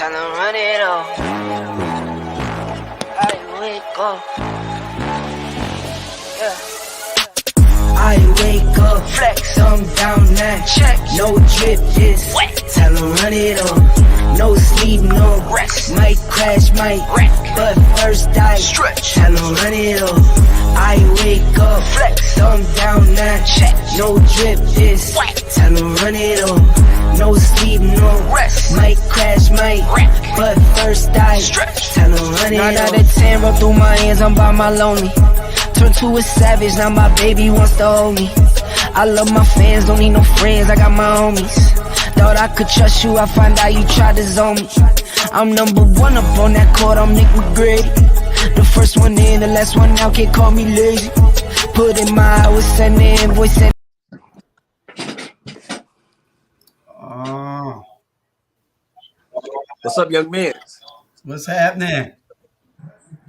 Time to run it up. I wake up. I wake up, flex, thumb down now. Check, no drip, just wet. Tell them run it up. No sleep, no rest. Might crash, might wreck, but first I stretch. Tell them run it up. I wake up, flex, thumb down now. Check, no drip, just wet. Tell them run it up. No sleep, no rest. Might crash, might wreck, but first I stretch. Tell them run it up. 9 out of 10, roll through my hands, I'm by my lonely. Turned to a savage, now my baby wants to hold me. I love my fans, don't need no friends, I got my homies. Thought I could trust you, I find out you tried to zone me. I'm number one up on that court, I'm Nick McGrady. The first one in, the last one out, can't call me lazy. Put in my hours, send the invoice, send. Oh. What's up, young man? What's happening?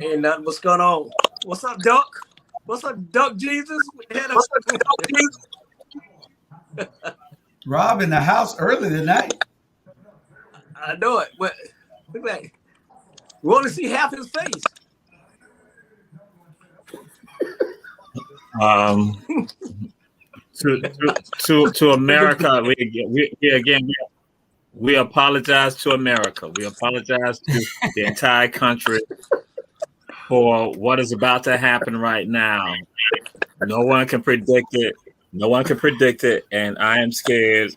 Ain't nothing. What's going on? What's up, Duck? What's up, Duck Jesus? What's up, Duck Jesus? Rob in the house early tonight. I know it. But look at that. You want to see half his face? To America, we apologize to America. We apologize to the entire country for what is about to happen right now. No one can predict it. No one can predict it, and I am scared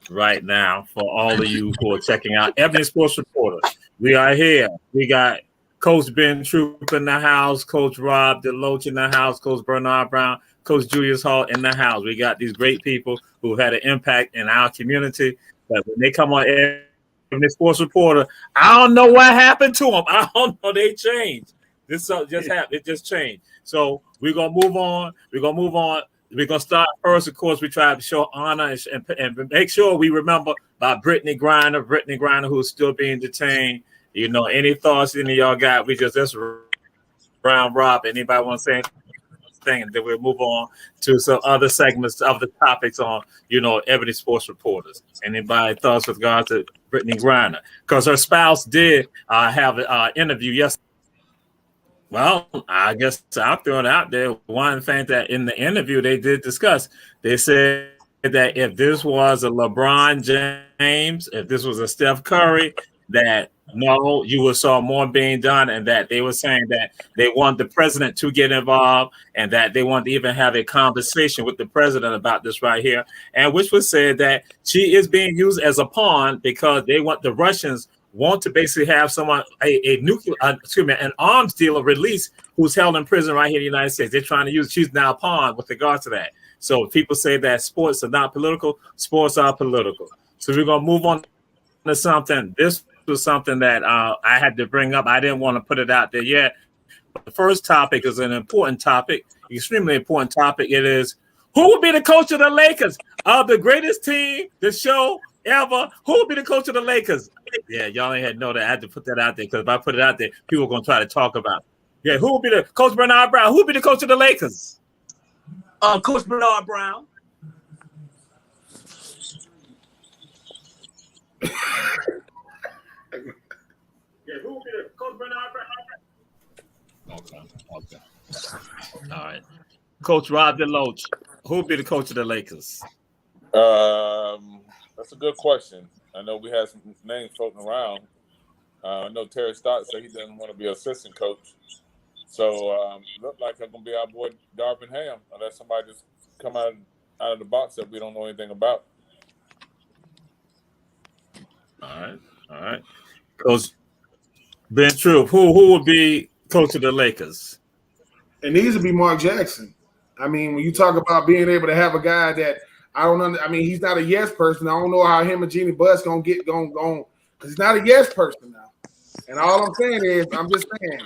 right now for all of you who are checking out Ebony Sports Reporter. We are here. We got Coach Ben Troop in the house, Coach Rob DeLoach in the house, Coach Bernard Brown, Coach Julius Hall in the house. We got these great people who had an impact in our community. But when they come on Ebony Sports Reporter, I don't know what happened to them. I don't know. They changed. This just happened. It just changed. So we're gonna move on. We're gonna start first. Of course, we try to show honor and make sure we remember about Brittany Griner, who's still being detained. You know, any thoughts any of y'all got? We just round rob. Anybody want to say anything? And then we'll move on to some other segments of the topics on, Ebony Sports Reporters. Anybody thoughts with regard to Brittany Griner? Because her spouse did have an interview yesterday. Well, I guess I'll throw it out there. One thing that in the interview they did discuss, they said that if this was a LeBron James, if this was a Steph Curry, that no, you would saw more being done, and that they were saying that they want the president to get involved, and that they want to even have a conversation with the president about this right here, and which was said that she is being used as a pawn because they want the Russians want to basically have someone an arms dealer release who's held in prison right here in the United States. They're trying to use she's now a pawn with regard to that. So people say that sports are not political, sports are political. So we're gonna move on to something. This was something that I had to bring up. I didn't want to put it out there yet. But the first topic is an important topic, extremely important topic. It is who will be the coach of the Lakers, of the greatest team, the show ever. Who will be the coach of the Lakers? Yeah, y'all ain't had to know that. I had to put that out there because if I put it out there, people are going to try to talk about it. Yeah, who will be the Coach Bernard Brown? Who will be the coach of the Lakers? Coach Bernard Brown. Yeah, who will be the Coach Bernard Brown? Okay. All right. Coach Rob DeLoach, who will be the coach of the Lakers? That's a good question. I know we had some names floating around. I know Terry Stott said he doesn't want to be assistant coach. So look like it's going to be our boy Darvin Ham, unless somebody just come out of the box that we don't know anything about. All right. Coach Ben Troop, who will be coach of the Lakers? It needs to be Mark Jackson. I mean, when you talk about being able to have a guy that he's not a yes person. I don't know how him and Jeannie Buss gonna get going because he's not a yes person now. And all I'm saying is, I'm just saying,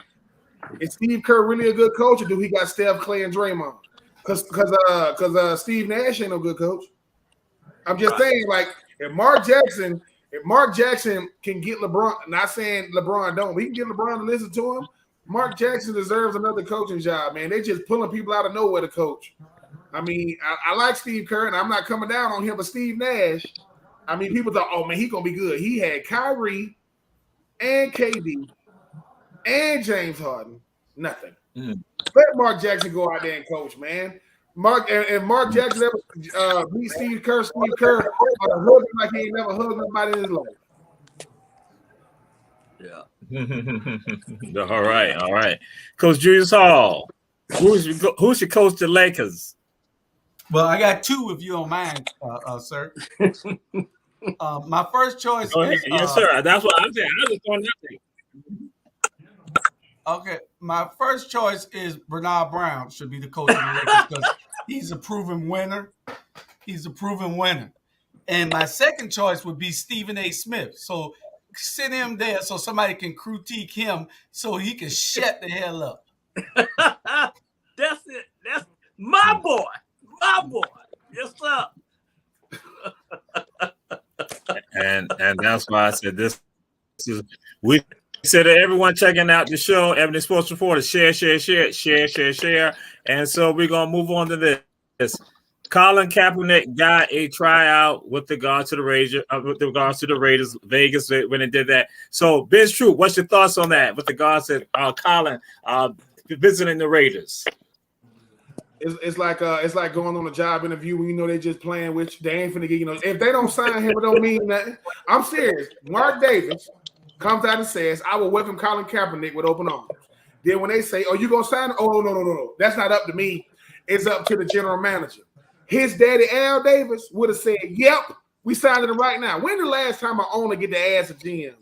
is Steve Kerr really a good coach, or do he got Steph, Clay, and Draymond? Because Steve Nash ain't no good coach. I'm just saying, like, if Mark Jackson can get LeBron, not saying LeBron don't, but he can get LeBron to listen to him. Mark Jackson deserves another coaching job, man. They just pulling people out of nowhere to coach. I mean, I like Steve Kerr, and I'm not coming down on him, but Steve Nash, I mean, people thought, oh, man, he's going to be good. He had Kyrie, and KD and James Harden. Nothing. Mm. Let Mark Jackson go out there and coach, man. Mark Jackson ever beat Steve Kerr hugged him like he ain't never hugged nobody in his life. Yeah. All right. Coach Julius Hall, who should coach the Lakers? Well, I got two, if you don't mind, sir. My first choice is yes, sir. That's what I'm saying. I just want nothing. okay. My first choice is Bernard Brown should be the coach of the Lakers because he's a proven winner. And my second choice would be Stephen A. Smith. So send him there so somebody can critique him so he can shut the hell up. That's it. That's my boy. My boy. Yes, sir. And that's why I said this is we said to everyone checking out the show, Ebony Sports Reporter, share. And so we're gonna move on to this. Colin Kaepernick got a tryout with regards to the Raiders, Vegas when they did that. So, Ben Troop, what's your thoughts on that with regards to Colin visiting the Raiders? It's like going on a job interview when you know they just playing with you. They ain't finna get, if they don't sign him, it don't mean nothing. I'm serious. Mark Davis comes out and says, I will welcome Colin Kaepernick with open arms. Then when they say, oh, you gonna sign him? Oh, no. That's not up to me. It's up to the general manager. His daddy, Al Davis, would have said, yep, we signed him right now. When the last time an owner get to ask a GM?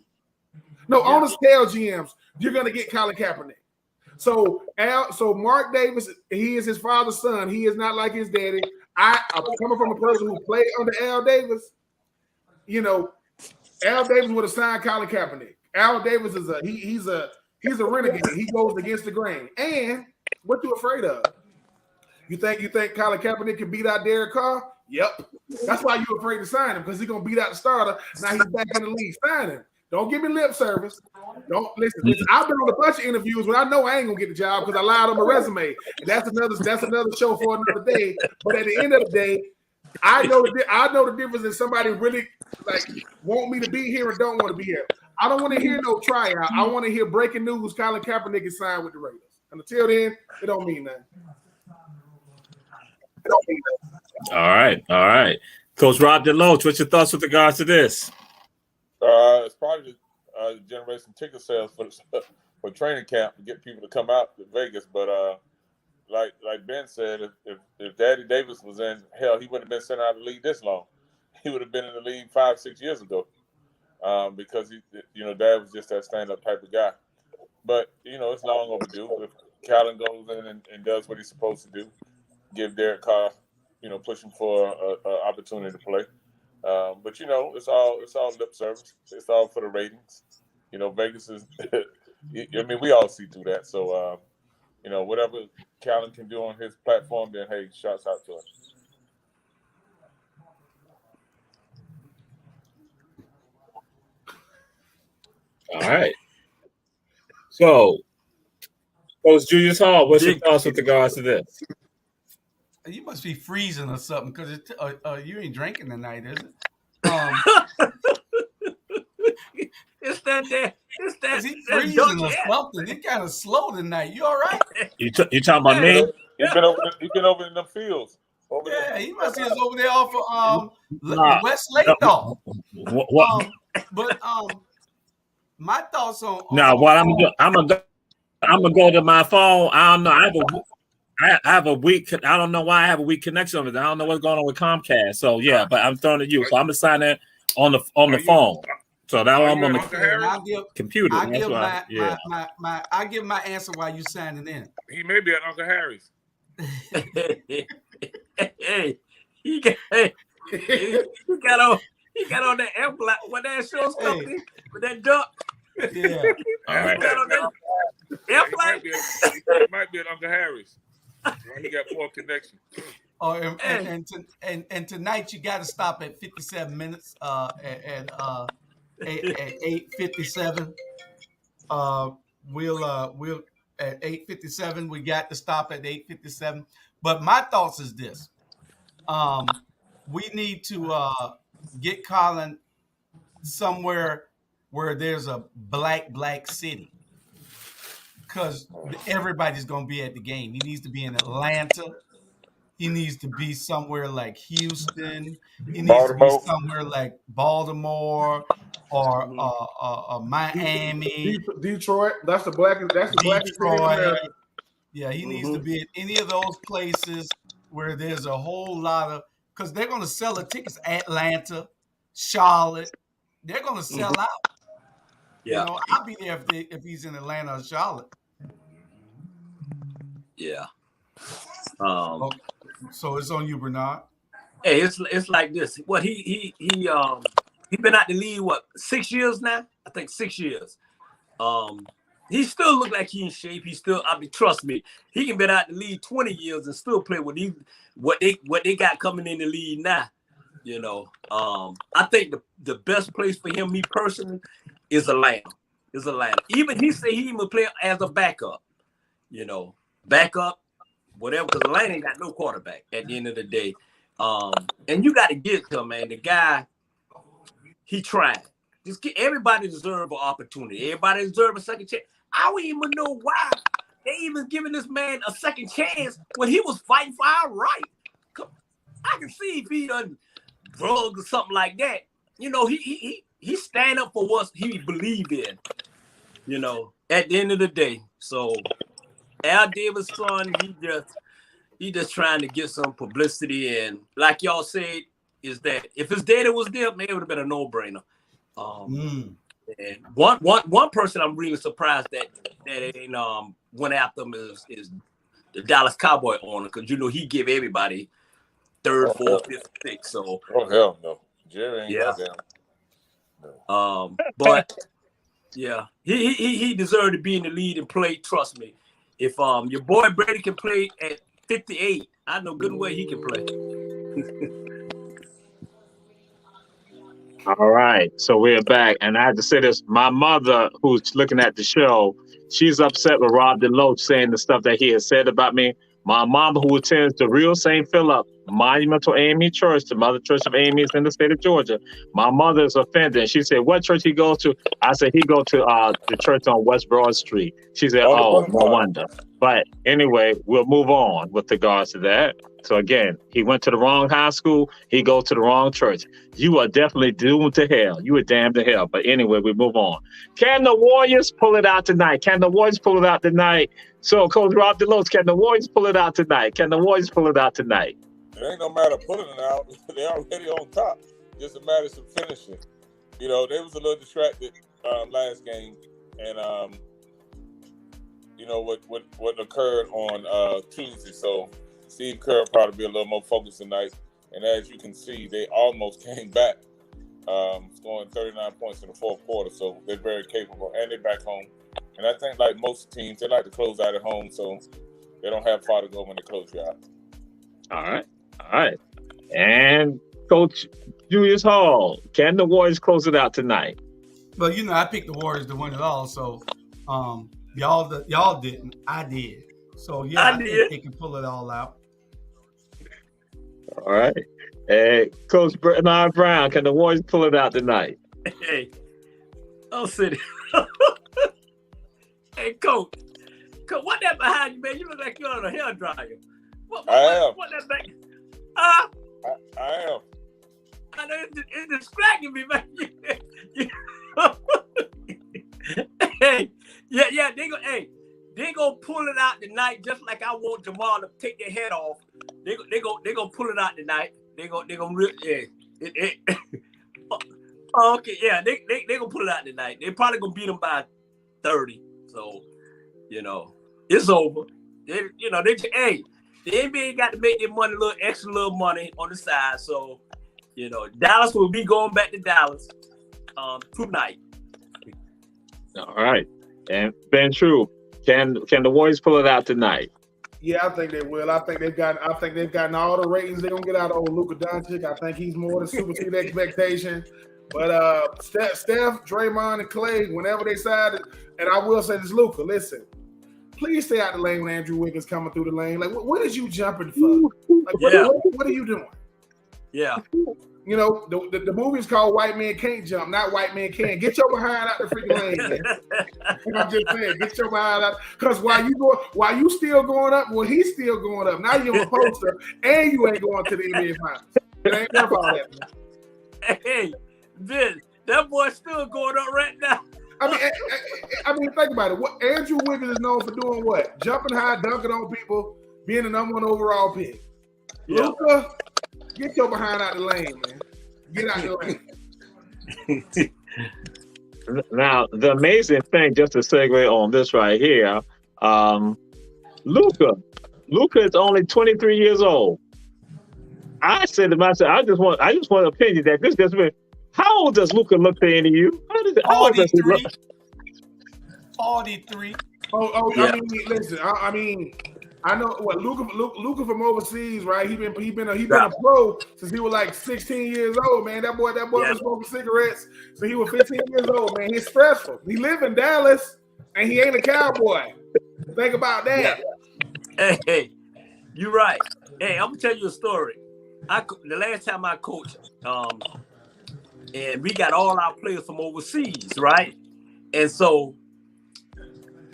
No, owners tell GMs, you're gonna get Colin Kaepernick. So Mark Davis, he is his father's son. He is not like his daddy. I'm coming from a person who played under Al Davis. Al Davis would have signed Colin Kaepernick. Al Davis is he's a renegade. He goes against the grain. And what you afraid of? You think Colin Kaepernick can beat out Derek Carr? Yep. That's why you're afraid to sign him, because he's gonna beat out the starter. Now he's back in the league. Sign him. Don't give me lip service. Don't listen. I've been on a bunch of interviews when I know I ain't gonna get the job because I lied on my resume. And that's another show for another day. But at the end of the day, I know the difference in somebody really want me to be here and don't want to be here. I don't want to hear no tryout. I want to hear breaking news. Colin Kaepernick is signed with the Raiders. And until then, it don't mean nothing. All right. Coach Rob DeLoach, what's your thoughts with regards to this? It's probably generate some ticket sales for training camp to get people to come out to Vegas. But like Ben said, if Daddy Davis was in, hell, he wouldn't have been sent out of the league this long. He would have been in the league 5-6 years ago, because Dad was just that stand-up type of guy. But it's long overdue. If Callan goes in and does what he's supposed to do, give Derek Carr, pushing for an opportunity to play. But it's all lip service. It's all for the ratings. Vegas is. We all see through that. So, whatever Callan can do on his platform, then hey, shouts out to him. All right. So, Coach Julius Hall, what's your thoughts with regards to this? You must be freezing or something because you ain't drinking tonight, is it? It's that. Is he freezing or something? He kind of slow tonight. You all right? You talking about me? He's been over in the fields. He must be over there off of West Lake Dog. But my thoughts on what I'm gonna go to my phone. I don't know. I have a weak. I don't know why I have a weak connection with it. I don't know what's going on with Comcast. So yeah, but I'm throwing it to you. So I'm gonna sign in on the phone. So now I'm on the computer. I give my answer while you signing in. He may be at Uncle Harry's. Hey, he got on that airplane when that show stuff with that duck. Yeah. All right. Got on that airplane. He might be at Uncle Harry's. He got poor connection. Oh, and tonight you got to stop at 57 minutes. At 8:57. We'll at 8:57. We got to stop at 8:57. But my thoughts is this: we need to get Colin somewhere where there's a black city, because everybody's gonna be at the game. He needs to be in Atlanta. He needs to be somewhere like Houston. He needs to be Baltimore. somewhere like Baltimore or Miami, Detroit. That's the blackest city in Detroit. America. Yeah, he needs to be in any of those places where there's a whole lot of, because they're going to sell the tickets. Atlanta, Charlotte, they're going to sell out. Yeah. You know, I'll be there if he's in Atlanta or Charlotte. Yeah. So it's on you, Bernard. Hey, it's like this. What he been out the league 6 years now? I think 6 years. He still look like he in shape. He still, trust me, he can been out the league 20 years and still play with what they got coming in the league now. You know, I think the best place for him, me personally, is Atlanta. Even he say he even play as a backup. You know, backup, whatever, because Atlanta ain't got no quarterback at the end of the day. And you got to get to him, man. The guy, he tried. Everybody deserve an opportunity. Everybody deserve a second chance. I don't even know why they even giving this man a second chance when he was fighting for our right. I can see if he done drugs or something like that. You know, he stand up for what he believed in. You know, at the end of the day. So Al Davis' son, he just trying to get some publicity, and like y'all said, is that if his daddy was there, man, it would have been a no-brainer. And one person I'm really surprised that ain't went after him is the Dallas Cowboy owner, because you know he give everybody third, fourth, fifth pick. So hell no, Jerry ain't got them. But yeah, he deserved to be in the lead and play. Trust me, if your boy Brady can play at 58, I know good and well he can play. All right, so we're back, and I have to say this: my mother, who's looking at the show, she's upset with Rob DeLoach saying the stuff that he has said about me. My mom, who attends the Real St. Philip Monumental AME Church, the mother church of AME is in the state of Georgia. My mother is offended. She said, "What church he goes to?" I said, "He go to the church on West Broad Street." She said, "Oh, no wonder." But anyway, we'll move on with regards to that. So again, he went to the wrong high school. He goes to the wrong church. You are definitely doomed to hell. You are damned to hell. But anyway, we move on. Can the Warriors pull it out tonight? Can the Warriors pull it out tonight? So, Coach Rob DeLoach, can the Warriors pull it out tonight? Can the Warriors pull it out tonight? It ain't no matter pulling it out. They're already on top. Just a matter of finishing. You know, they was a little distracted last game, and you know what occurred on Tuesday. So Steve Kerr probably be a little more focused tonight. And as you can see, they almost came back, scoring 39 points in the fourth quarter. So they're very capable, and they're back home. And I think, like most teams, they like to close out at home, so they don't have far to go when they close you out. All right. And Coach Julius Hall, can the Warriors close it out tonight? Well, you know, I picked the Warriors to win it all, so y'all didn't. I did. So yeah, I think they can pull it all out. All right. Hey, Coach Bernard Brown, can the Warriors pull it out tonight? Hey, I'll sit. Hey, Coach, what that behind you, man? You look like you're on a hair dryer. I am. What that back? I am. I know it's distracting me, man. Hey, yeah, they gonna pull it out tonight, just like I want Jamal to take their head off. They gonna pull it out tonight. They gonna really, yeah. Okay, yeah, they gonna pull it out tonight. They probably gonna beat them by 30. So, you know, it's over. The NBA got to make their money extra little money on the side. So, you know, Dallas will be going back to Dallas tonight. All right. And Ben True, can the Warriors pull it out tonight? Yeah, I think they will. I think they've gotten all the ratings they're gonna get out of old Luka Doncic. I think he's more than super team expectation. But Steph, Draymond, and Clay, whenever they decided, and I will say this, Luka, listen, please stay out the lane when Andrew Wiggins coming through the lane. Like, what is you jumping for? Like, what are you doing? Yeah. You know, the movie's called White Man Can't Jump, not White Man Can. Get your behind out the freaking lane, man. I'm just saying, get your behind out. Because while you still going up, well, he's still going up. Now you're a poster, and you ain't going to the NBA Finals. It ain't worth all that, man. Hey, Vin, that boy's still going up right now. I mean, think about it. What Andrew Wiggins is known for doing what? Jumping high, dunking on people, being the number 1 overall pick. Yeah. Luka, get your behind out the lane, man. Get out the lane. Now, the amazing thing, just to segue on this right here, Luka is only 23 years old. I said to myself, I just want an opinion that this just been. How old does Luka look to any of you? How old does he look? 43. Yeah. I mean, I know what Luka from overseas, right? He been a pro since he was like 16 years old, man. That boy was smoking cigarettes since he was 15 years old, man. He's stressful. He live in Dallas and he ain't a Cowboy. Think about that. Yeah. Hey, you're right. Hey, I'm gonna tell you a story. The last time I coached, and we got all our players from overseas, right? And so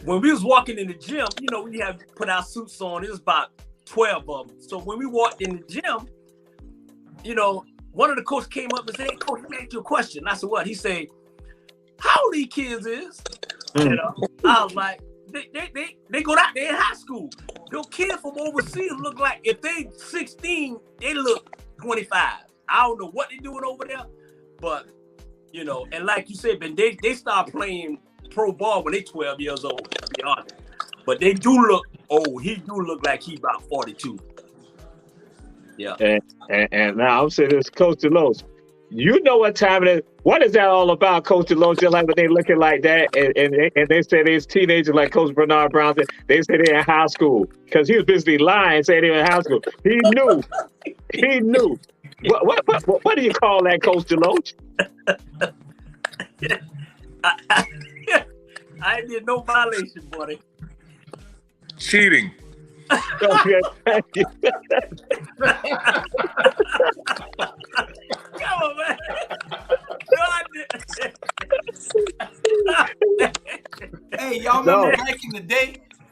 when we was walking in the gym, you know, we have put our suits on. It was about 12 of them. So when we walked in the gym, you know, one of the coaches came up and said, "Hey, coach, let me ask you a question." And I said, "What?" He said, "How old these kids is?" You know, I was like, they go out there in high school. Those kids from overseas look like, if they 16, they look 25. I don't know what they doing over there, but, you know, and like you said, Ben, they start playing pro ball when they 12 years old, to be honest. But they do look old. He do look like he about 42. Yeah. And now I'm saying this, Coach DeLoach, you know what time it is. What is that all about, Coach DeLoach? Just like when they looking like that, and they say they're teenagers, like Coach Bernard Brown said, they say they're in high school because he was basically lying, saying they were in high school. He knew. He knew. What do you call that, Coach DeLoach? I did no violation, buddy. Cheating. Okay, thank you. Come on, man. No, I didn't. Hey, y'all remember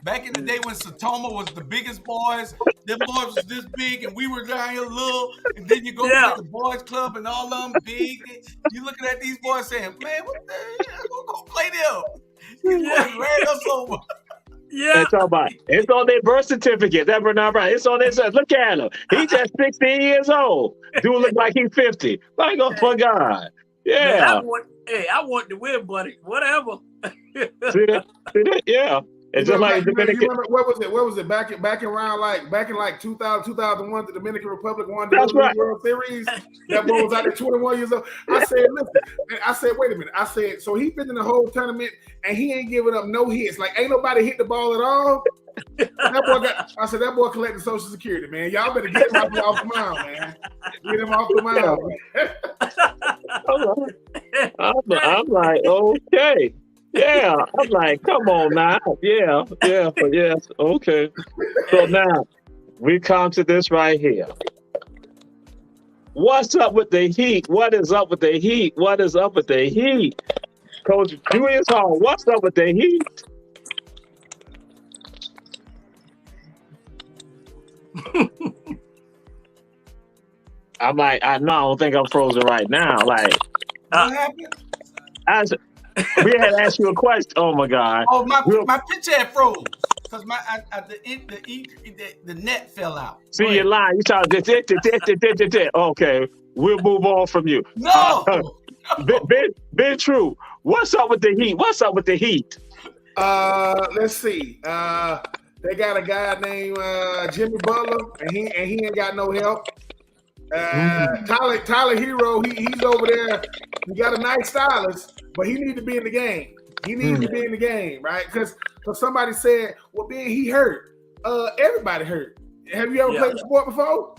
back in the day when Satoma was the biggest boys, them boys was this big and we were down here little, and then you go to the boys club and all of them big. You looking at these boys saying, "Man, what the hell? I'm gonna go play them." These boys ran us over. Yeah, it's on their birth certificate. That Bernard Brown. It's on their. Look at him. He's just 16 years old. Dude look like he's 50. Like, oh my God. Yeah. Man, I want to win, buddy. Whatever. See that? Yeah. It's just like Dominican. You remember, what was it? Back in 2000, 2001, the Dominican Republic won the World Series. That boy was out there 21 years old. I said, wait a minute. I said, so he been in the whole tournament and he ain't giving up no hits. Like, ain't nobody hit the ball at all. That boy collecting Social Security, man. Y'all better get him off the mound, man. Get him off the mound. I'm like, okay. Yeah, I'm like, come on now. Yeah, okay. So now we come to this right here. What's up with the Heat? What is up with the Heat? What is up with the Heat? Coach Julius Hall, what's up with the Heat? I'm like, I don't think I'm frozen right now. Like, What happened? We had to ask you a question. Oh my God! Oh, my picture had froze because the net fell out. See, you're lying. You talking? Okay, we'll move on from you. No. Ben True. What's up with the Heat? What's up with the Heat? Let's see. They got a guy named Jimmy Butler, and he ain't got no help. Tyler Hero, he's over there. He got a nice stylist, but he needs to be in the game. He needs to be in the game, right? Because somebody said, "Well, Ben, he hurt." Everybody hurt. Have you ever played the sport before?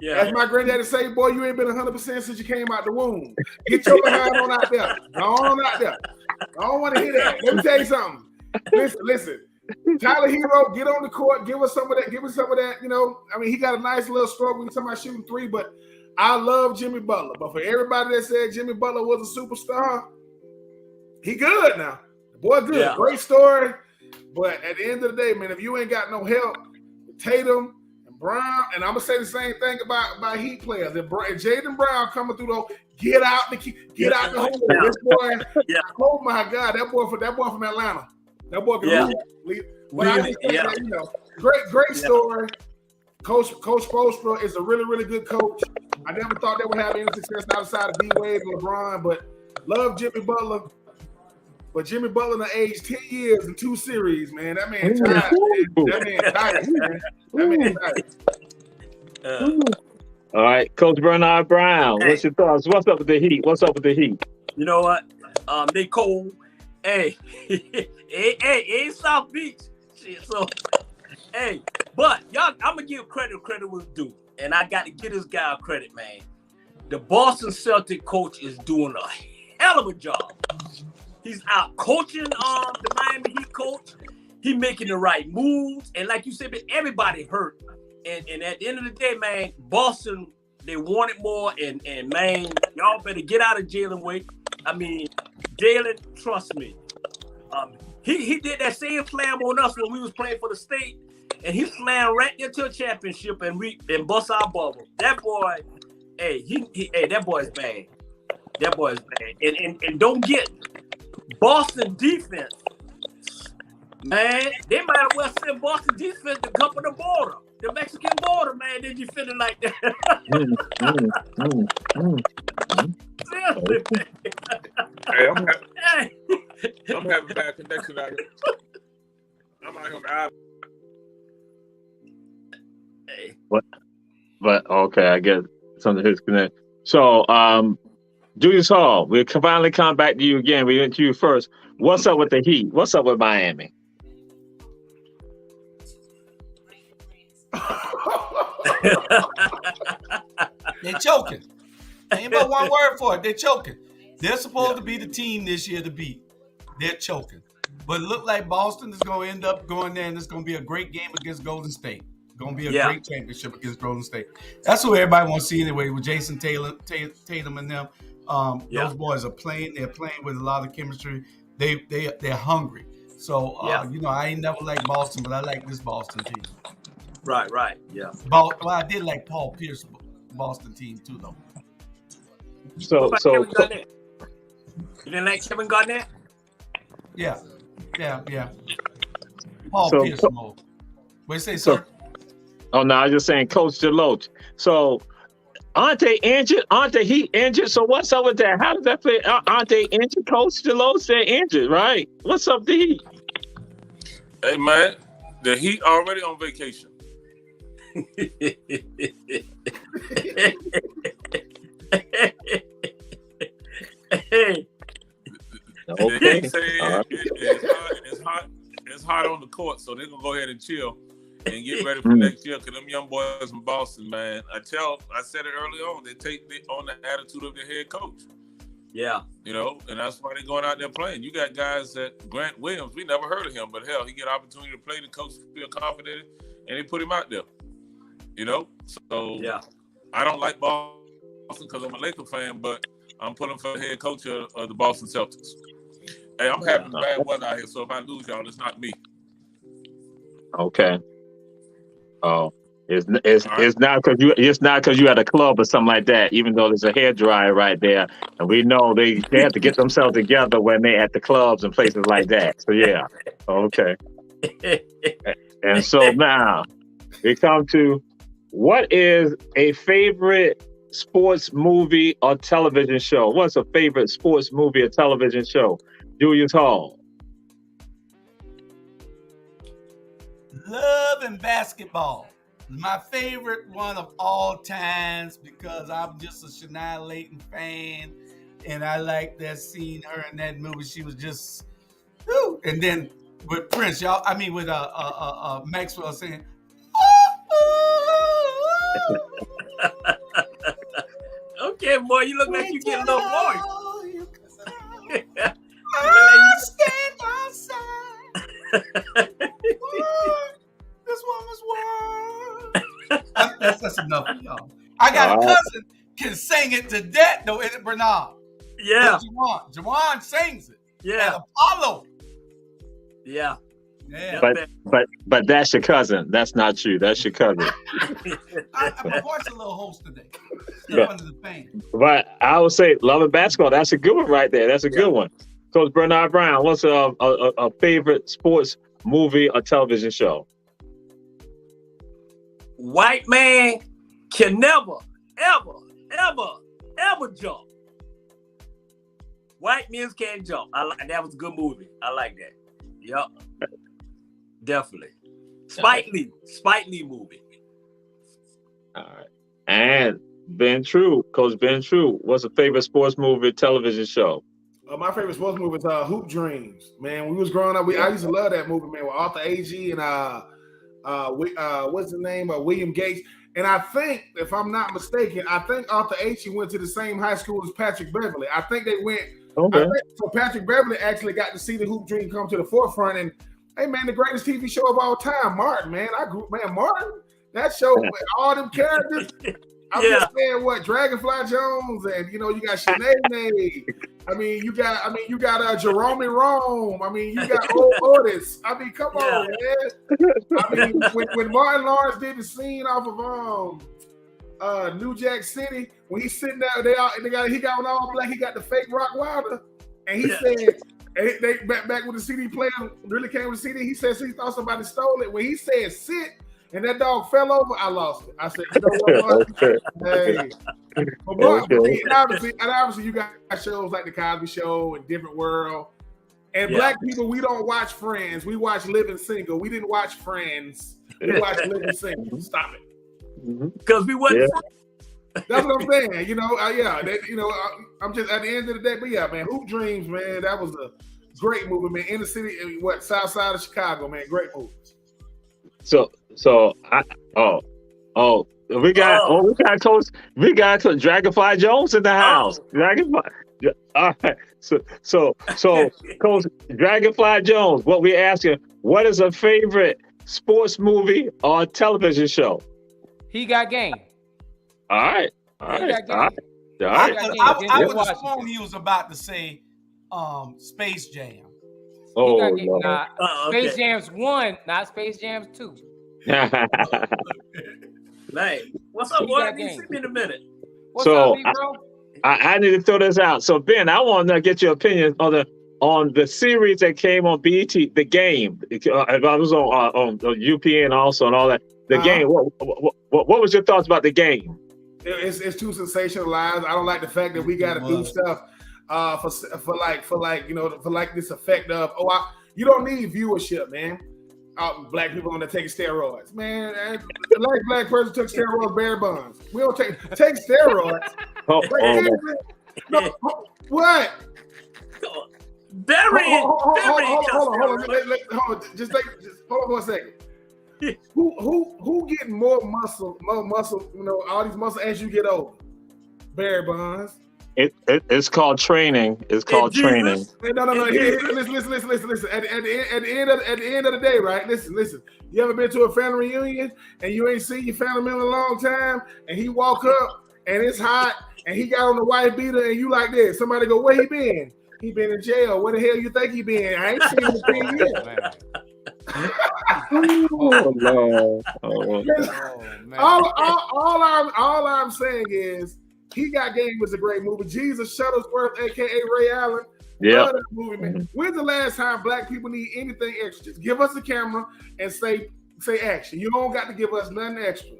Yeah. As my granddaddy say, "Boy, you ain't been 100% since you came out the womb. Get your behind on out there. Go on out there. I don't want to hear that. Let me tell you something. Listen. Tyler Hero, get on the court, give us some of that. You know, I mean, he got a nice little stroke when he's talking about shooting three, but I love Jimmy Butler, but for everybody that said Jimmy Butler was a superstar, he good now. The boy good. Yeah. Great story. But at the end of the day, man, if you ain't got no help, Tatum and Brown, and I'm gonna say the same thing about Heat players. If Jaden Brown coming through though, get out the hole. Yeah. This boy, Yeah. oh my God, that boy from Atlanta. That boy can lead. But I just think that, you know, great story. Coach Spoelstra is a really, really good coach. I never thought they would have any success outside of D-Wade and LeBron, but love Jimmy Butler. But Jimmy Butler done aged 10 years in 2 series, man. That man tired. That man tired, man. That man tired. All right, Coach Bernard Brown, what's your thoughts? What's up with the Heat? You know what? They cold. Hey, ain't South Beach. Shit, so, hey, but y'all, I'm gonna give credit was due, and I got to give this guy credit, man. The Boston Celtic coach is doing a hell of a job. He's out coaching the Miami Heat coach. He making the right moves, and like you said, everybody hurt. And at the end of the day, man, Boston, they wanted more, and man, y'all better get out of Jalen Wade. I mean, Jalen, trust me. He did that same slam on us when we was playing for the state, and he slammed right into a championship, and bust our bubble. That boy, that boy is bad. That boy is bad. And don't get Boston defense, man. They might as well send Boston defense to cover the border, the Mexican border, man. They defended like that. Seriously, man. Hey, I'm having bad connection out here. I'm out here. Hey. What? But okay, I get something his connect. So, Julius Hall, we'll finally come back to you again. We went to you first. What's up with the Heat? What's up with Miami? They're choking. Ain't but one word for it. They're choking. They're supposed to be the team this year to beat. They're choking. But it look like Boston is going to end up going there, and it's going to be a great game against Golden State. Going to be a great championship against Golden State. That's what everybody wants to see anyway with Jason Tatum and them. Those boys are playing. They're playing with a lot of chemistry. They're hungry. So, I ain't never liked Boston, but I like this Boston team. Right, yeah. Well, I did like Paul Pierce's Boston team too, though. So Kevin Garnett? You didn't like Kevin Garnett? Yeah. Paul Pierce mode. What do you say, sir? Oh no, I was just saying, Coach DeLoach. So, aren't they injured? Aren't the Heat injured? So what's up with that? How does that fit? Aren't they injured, Coach DeLoach? They're injured, right? What's up, the Heat? Hey man, the Heat already on vacation. Okay. They say it's hot on the court, so they're gonna go ahead and chill and get ready for next year. Cause them young boys from Boston, man, I said it early on. They take on the attitude of their head coach. Yeah, and that's why they're going out there playing. You got guys that Grant Williams, we never heard of him, but hell, he get an opportunity to play. The coach feel confident, and they put him out there. So yeah. I don't like Boston because I'm a Laker fan, but I'm pulling for the head coach of the Boston Celtics. Hey, I'm having bad weather out here, so if I lose y'all, it's not me. Okay. Oh, it's not because you at a club or something like that. Even though there's a hairdryer right there, and we know they have to get themselves together when they're at the clubs and places like that. So yeah, okay. And so now we come to what is a favorite sports movie or television show? What's a favorite sports movie or television show? Julius Hall. Love and Basketball. My favorite one of all times because I'm just a Shania Layton fan, and I like that scene, her in that movie. She was just, whew. And then with Prince, with Maxwell saying, Okay, boy, you look like you get a little voice. Stand outside. This woman's world. That's enough for y'all. I got a cousin. can sing it to death, though, isn't it, Bernard? Yeah. Jawan sings it. Yeah. And Apollo. Yeah. Yeah. But that's your cousin. That's not you. That's your cousin. My voice a little hoarse today. Yeah. Under the pain. But I would say Love and Basketball. That's a good one right there. That's a good one. Coach Bernard Brown, what's a favorite sports movie or television show? White man can never, ever jump. White men can't jump. That was a good movie. I like that. Yep. Definitely. Spike Lee movie. All right. And Coach Ben True, what's a favorite sports movie, television show? My favorite sports movie is Hoop Dreams. Man, when we was growing up, I used to love that movie, man, with Arthur Agee and what's the name? William Gates. And I think, if I'm not mistaken, Arthur Agee went to the same high school as Patrick Beverly. I think they went. Okay. So Patrick Beverly actually got to see the Hoop Dream come to the forefront. And hey, man, the greatest TV show of all time, Martin. Man, Martin. That show with all them characters. I'm just saying, Dragonfly Jones, and you got Shanae. You got Jerome Rome. You got Old Otis. Come on, man. When Martin Lawrence did the scene off of New Jack City, when he's sitting there, he got on all black, he got the fake Rock Wilder, and he said, they back when the CD player really came with the CD, he said he thought somebody stole it. When he said sit, and that dog fell over, I lost it. I said, hey. And obviously you got shows like The Cosby Show and Different World. And black people, we don't watch Friends. We watch Living Single. We didn't watch Friends. We watch Living Single. Stop it. Because we wasn't That's what I'm saying. I'm just at the end of the day, but yeah, man, Hoop Dreams, man, that was a great movie, man. Inner city, south side of Chicago, man, great movie. We got Dragonfly Jones in the house. Dragonfly. All right. So Coach Dragonfly Jones, what we asking, what is a favorite sports movie or television show? He Got Game. All right. I would assume he was about to say Space Jam. Space Jam's 1, not Space Jam's 2. Man, what's up, boy? You see me in a minute. What's up, bro? I need to throw this out. So Ben, I want to get your opinion on the series that came on BET, The Game. I was on UPN also and all that. The Game. What was your thoughts about The Game? It's too sensationalized. I don't like the fact that we got to do stuff for this effect of you don't need viewership, man. Black people on there taking steroids, man. The last black person took steroids, Barry Bonds. We don't take steroids. No, what? Barry. Hold on. Just hold on for a second. Who getting more muscle? All these muscles as you get older. Barry Bonds. It's called training. It's called training. No. Listen. At the end of the day, right? Listen. You ever been to a family reunion and you ain't seen your family member in a long time, and he walk up and it's hot and he got on the white beater and you like this? Somebody go, where he been? He been in jail. Where the hell you think he been? I ain't seen him in 10 years. All I'm saying is, He Got Game was a great movie. Jesus Shuttlesworth, aka Ray Allen. Yeah. Love that movie, man. When's the last time black people need anything extra? Just give us a camera and say action. You don't got to give us nothing extra.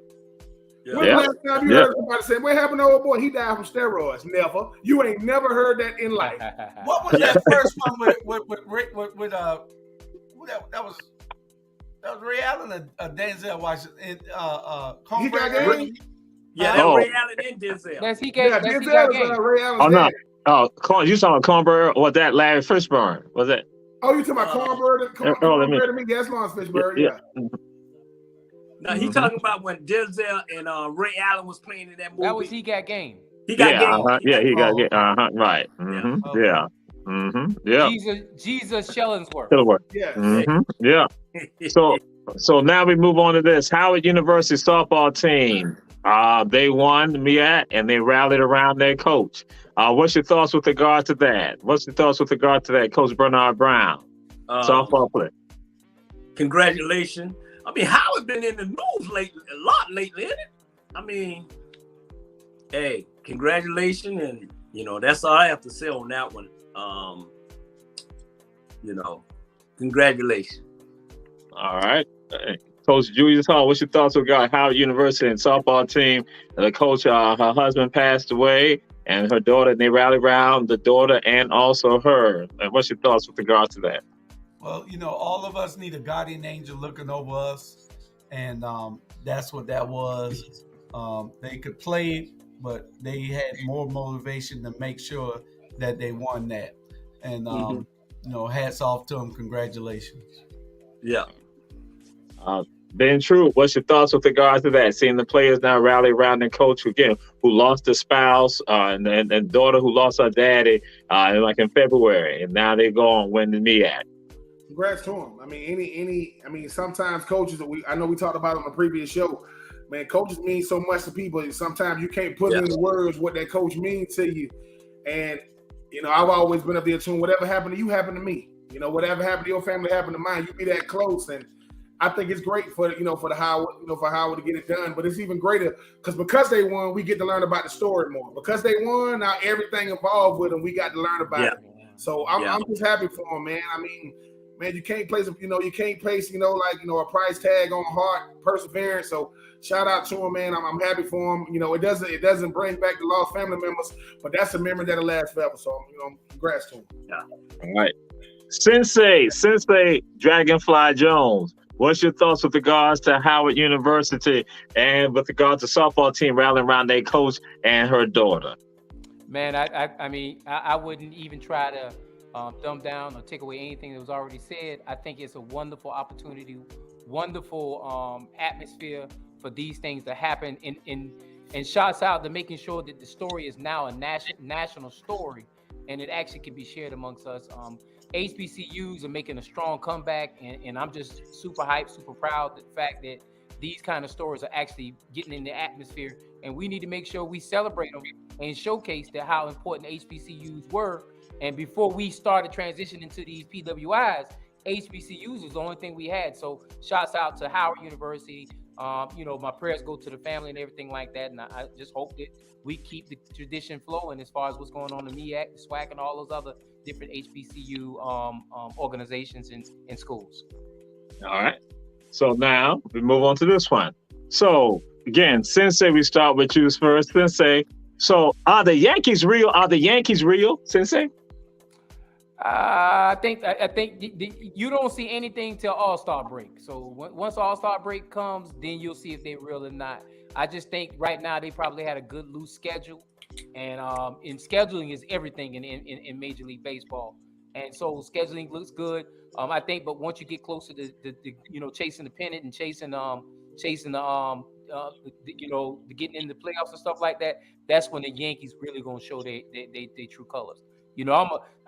Yeah. When's the last time you heard somebody say, what happened to old boy? He died from steroids. Never. You ain't never heard that in life. What was that first one with that was Ray Allen and Denzel Washington. He Got Game? Yeah, Ray Allen and Denzel. Denzel is Ray Allen's dad. You talking about Cornbird or that Larry Fishburne? Was that? Oh, you talking about Cornbird? Cornbird and me? That's Lawrence Fishburne, yeah. No, he talking about when Denzel and Ray Allen was playing in that movie. That was He Got Game. He Got Game. He Got Game. Right. Mm-hmm. Yeah. Mm-hmm. Yeah. Jesus Shuttlesworth. Yeah. Mm-hmm. Yeah. So now we move on to this. Howard University softball team They won the MEAC and they rallied around their coach. What's your thoughts with regard to that? Coach Bernard Brown, softball player? Congratulations. I mean, Howard's been in the news a lot lately, isn't it? I mean, hey, congratulations, and that's all I have to say on that one. Congratulations. All right. Coach Julius Hall, what's your thoughts regarding Howard University and softball team? The coach, her husband passed away, and her daughter, and they rallied around the daughter and also her. And what's your thoughts with regard to that? Well, all of us need a guardian angel looking over us, and that's what that was. They could play, but they had more motivation to make sure that they won that. And, hats off to them. Congratulations. Yeah. Ben True, what's your thoughts with regard to that? Seeing the players now rally around their coach again, who lost a spouse and daughter who lost her daddy in February, and now they go and win the MEAC. Congrats to him. I mean, sometimes coaches, I know we talked about on the previous show, man, coaches mean so much to people. Sometimes you can't put into words what that coach means to you. And, I've always been up there too. Whatever happened to you happened to me. Whatever happened to your family happened to mine. You be that close. And I think it's great for the Howard, for Howard to get it done. But it's even greater because they won, we get to learn about the story more. Because they won, now everything involved with them, we got to learn about it. So I'm just happy for them, man. I mean, man, you can't place a price tag on heart, perseverance. So shout out to him, man. I'm happy for him. It doesn't bring back the lost family members, but that's a memory that'll last forever. So congrats to him. Yeah. All right. Sensei Dragonfly Jones, what's your thoughts with regards to Howard University and with regards to softball team rallying around their coach and her daughter? Man, I wouldn't even try to dumb down or take away anything that was already said. I think it's a wonderful opportunity, wonderful atmosphere for these things to happen. And shouts out to making sure that the story is now a national story, and it actually can be shared amongst us. HBCUs are making a strong comeback, and I'm just super hyped, super proud of the fact that these kind of stories are actually getting in the atmosphere, and we need to make sure we celebrate them and showcase how important HBCUs were. And before we started transitioning to these PWIs, HBCUs was the only thing we had. So shouts out to Howard University. My prayers go to the family and everything like that. And I just hope that we keep the tradition flowing as far as what's going on in the MEAC, the SWAC, and all those other different HBCU organizations and schools. All right. So now we move on to this one. So again, Sensei, we start with you first. Sensei, so are the Yankees real? Sensei? I think you don't see anything till All-Star break. So once All-Star break comes, then you'll see if they're real or not. I just think right now they probably had a good loose schedule, and in scheduling is everything in Major League Baseball, and so scheduling looks good. I think, but once you get closer to chasing the pennant and chasing the getting in the playoffs and stuff like that, that's when the Yankees really gonna show their true colors.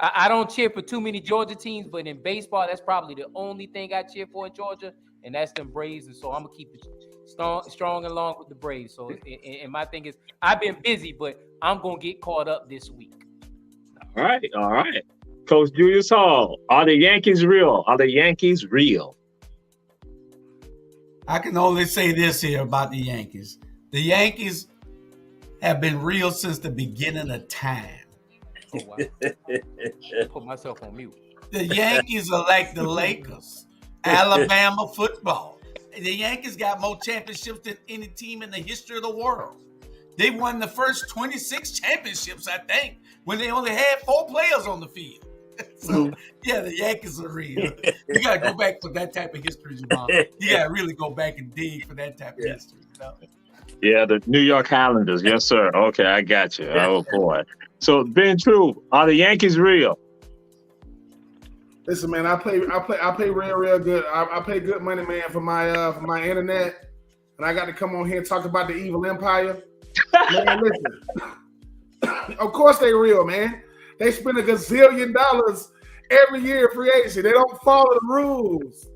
I don't cheer for too many Georgia teams, but in baseball, that's probably the only thing I cheer for in Georgia, and that's them Braves. And so I'm gonna keep it strong along with the Braves. So, and my thing is, I've been busy, but I'm gonna get caught up this week. All right. Coach Julius Hall, are the Yankees real? I can only say this here about the Yankees. The Yankees have been real since the beginning of time. Oh, wow. Put myself on mute. The Yankees are like the Lakers, Alabama football. The Yankees got more championships than any team in the history of the world. They won the first 26 championships, I think, when they only had 4 players on the field. So, yeah, the Yankees are real. You got to go back for that type of history, Jamal. You got to really go back and dig for that type of history. Yeah, the New York Highlanders. Yes, sir. Okay, I got you. Oh, boy. So, Ben True, are the Yankees real? Listen, man, I pay real good. I pay good money, man, for my internet, and I got to come on here and talk about the evil empire. Man, listen. Of course they real, man. They spend $1 gazillion every year free agency. They don't follow the rules.